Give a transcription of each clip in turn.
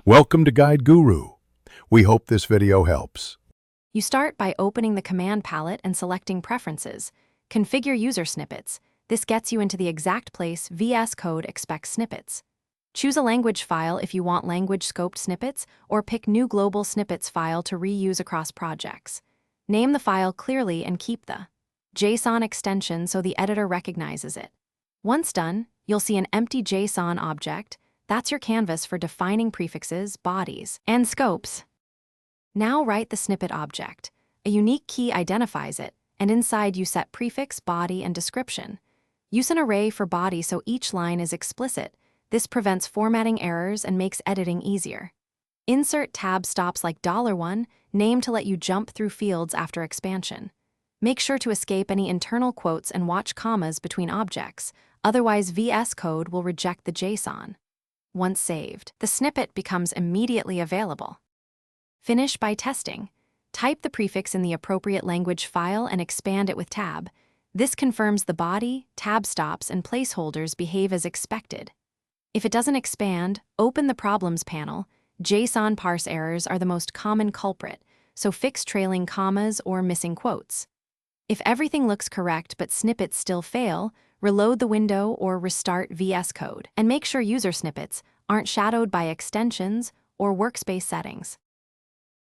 Welcome to Guide Guru. We hope this video helps. You start by opening the command palette and selecting Preferences. Configure user snippets. This gets you into the exact place Vscode expects snippets. Choose a language file if you want language-scoped snippets, or pick New Global Snippets file to reuse across projects. Name the file clearly and keep the JSON extension so the editor recognizes it. Once done, you'll see an empty JSON object. That's your canvas for defining prefixes, bodies, and scopes. Now write the snippet object. A unique key identifies it, and inside you set prefix, body, and description. Use an array for body so each line is explicit. This prevents formatting errors and makes editing easier. Insert tab stops like $1, named to let you jump through fields after expansion. Make sure to escape any internal quotes and watch commas between objects, otherwise Vscode will reject the JSON. Once saved, the snippet becomes immediately available. Finish by testing. Type the prefix in the appropriate language file and expand it with tab. This confirms the body, tab stops, and placeholders behave as expected. If it doesn't expand, open the Problems panel. JSON parse errors are the most common culprit, so fix trailing commas or missing quotes. If everything looks correct but snippets still fail, reload the window or restart Vscode, and make sure user snippets aren't shadowed by extensions or workspace settings.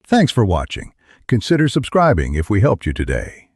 Thanks for watching. Consider subscribing if we helped you today.